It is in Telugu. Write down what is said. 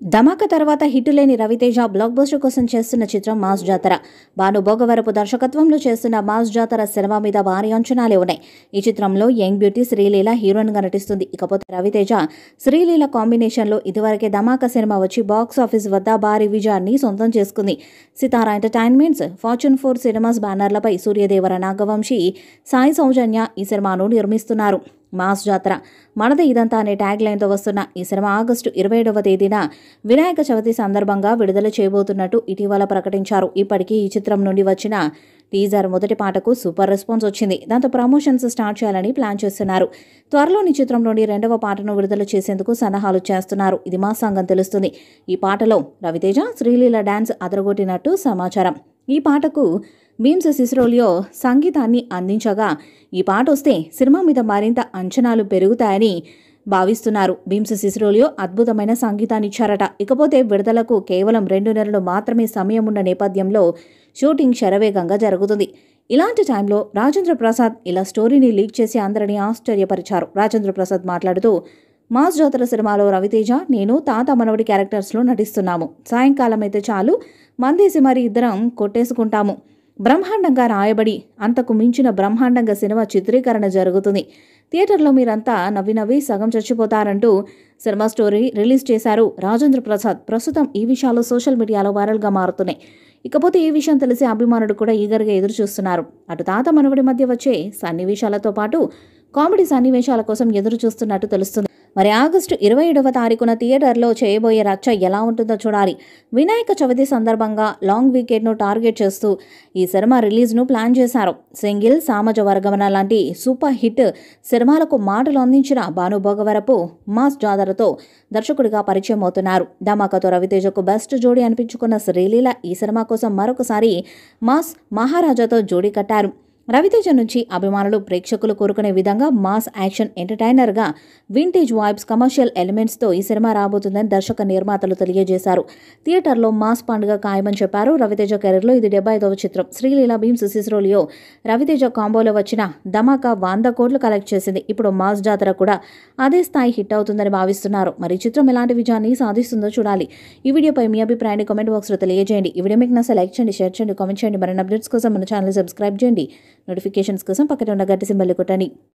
ధమాకా తర్వాత హిట్ లేని రవితేజ బ్లాక్ బస్టర్ కోసం చేస్తున్న చిత్రం మాస్ జాతర. భాను భోగవరపు దర్శకత్వంలో చేస్తున్న మాస్ జాతర సినిమా మీద భారీ అంచనాలే ఉన్నాయి. ఈ చిత్రంలో యంగ్ బ్యూటీ శ్రీలీల హీరోయిన్ గా నటిస్తుంది. ఇకపోతే రవితేజ శ్రీలీల కాంబినేషన్లో ఇదివరకే ధమాకా సినిమా వచ్చి బాక్స్ ఆఫీస్ వద్ద భారీ విజయాన్ని సొంతం చేసుకుంది. సితారా ఎంటర్టైన్మెంట్స్, ఫార్చ్యూన్ 4 సినిమాస్ బ్యానర్లపై సూర్యదేవర, నాగవంశీ, సాయి సౌజన్య ఈ సినిమాను నిర్మిస్తున్నారు. మాస్ జాతర మనది ఇదంతా అనే ట్యాగ్ లైన్తో వస్తున్న ఈ సినిమా ఆగస్టు 27వ తేదీన వినాయక చవితి సందర్భంగా విడుదల చేయబోతున్నట్టు ఇటీవల ప్రకటించారు. ఇప్పటికీ ఈ చిత్రం నుండి వచ్చిన టీజర్ మొదటి పాటకు సూపర్ రెస్పాన్స్ వచ్చింది. దాంతో ప్రమోషన్స్ స్టార్ట్ చేయాలని ప్లాన్ చేస్తున్నారు. త్వరలోని చిత్రం నుండి రెండవ పాటను విడుదల చేసేందుకు సన్నాహాలు చేస్తున్నారు. ఇది మా సంగం తెలుస్తుంది. ఈ పాటలో రవితేజ, శ్రీలీల డాన్స్ అదరగొట్టినట్టు సమాచారం. ఈ పాటకు భీమ్స్ సిసిరోలియో సంగీతాన్ని అందించగా ఈ పాట వస్తే సినిమా మీద మరింత అంచనాలు పెరుగుతాయని భావిస్తున్నారు. భీమ్స్ సిసిరోలియో అద్భుతమైన సంగీతాన్ని ఇచ్చారట. ఇకపోతే విడుదలకు కేవలం 2 నెలలు మాత్రమే సమయం ఉన్న నేపథ్యంలో షూటింగ్ శరవేగంగా జరుగుతుంది. ఇలాంటి టైంలో రాజేంద్ర ప్రసాద్ ఇలా స్టోరీని లీక్ చేసి అందరినీ ఆశ్చర్యపరిచారు. రాజేంద్ర ప్రసాద్ మాట్లాడుతూ, మాస్ జాతర సినిమాలో రవితేజ, నేను తాత మనవడి క్యారెక్టర్స్లో నటిస్తున్నాము. సాయంకాలం అయితే చాలు మందేసి మరి ఇద్దరం కొట్టేసుకుంటాము. బ్రహ్మాండంగా రాయబడి అంతకు మించిన బ్రహ్మాండంగా సినిమా చిత్రీకరణ జరుగుతుంది. థియేటర్లో మీరంతా నవ్వి సగం చచ్చిపోతారంటూ సినిమా స్టోరీ రిలీజ్ చేశారు రాజేంద్ర ప్రసాద్. ప్రస్తుతం ఈ విషయాలు సోషల్ మీడియాలో వైరల్గా మారుతున్నాయి. ఇకపోతే ఈ విషయం తెలిసి అభిమానులు కూడా ఈగర్గా ఎదురు చూస్తున్నారు. అటు తాత మనవడి మధ్య వచ్చే సన్నివేశాలతో పాటు కామెడీ సన్నివేశాల కోసం ఎదురు చూస్తున్నట్టు తెలుస్తుంది. మరి ఆగస్టు 27వ తారీఖున థియేటర్లో చేయబోయే రచ్చ ఎలా ఉంటుందో చూడాలి. వినాయక చవితి సందర్భంగా లాంగ్ వీకెండ్ను టార్గెట్ చేస్తూ ఈ సినిమా రిలీజ్ను ప్లాన్ చేశారు. సింగిల్, సామాజ వర్గమన లాంటి సూపర్ హిట్ సినిమాలకు మాటలు అందించిన భాను భోగవరపు మాస్ జాతరతో దర్శకుడిగా పరిచయం అవుతున్నారు. ధమాకాతో రవితేజకు బెస్ట్ జోడీ అనిపించుకున్న శ్రీలీల ఈ సినిమా కోసం మరొకసారి మాస్ మహారాజాతో జోడీ కట్టారు. రవితేజ నుంచి అభిమానులు, ప్రేక్షకులు కోరుకునే విధంగా మాస్ యాక్షన్ ఎంటర్టైనర్గా వింటేజ్ వైబ్స్, కమర్షియల్ ఎలిమెంట్స్తో ఈ సినిమా రాబోతుందని దర్శక నిర్మాతలు తెలియజేశారు. థియేటర్లో మాస్ పండుగ ఖాయమని చెప్పారు. రవితేజ కెరీర్లో ఇది 75వ చిత్రం. శ్రీలీల, భీమ్స్ సిసిరోలియో, రవితేజ కాంబోలో వచ్చిన ధమాకా 100 కోట్లు కలెక్ట్ చేసింది. ఇప్పుడు మాస్ జాతర కూడా అదే స్థాయి హిట్ అవుతుందని భావిస్తున్నారు. మరి చిత్రం ఎలాంటి విజయాన్ని సాధిస్తుందో చూడాలి. ఈ వీడియోపై మీ అభిప్రాయాన్ని కామెంట్ బాక్స్లో తెలియజేయండి. ఈ వీడియో మీకు నచ్చితే లైక్ చేయండి, షేర్ చేయండి, కామెంట్ చేయండి. మరిన్ని అప్డేట్స్ కోసం మన ఛానల్ సబ్స్క్రైబ్ చేయండి. నోటిఫికేషన్స్ కోసం పక్కన ఉన్న గంట సింబల్ కొట్టండి.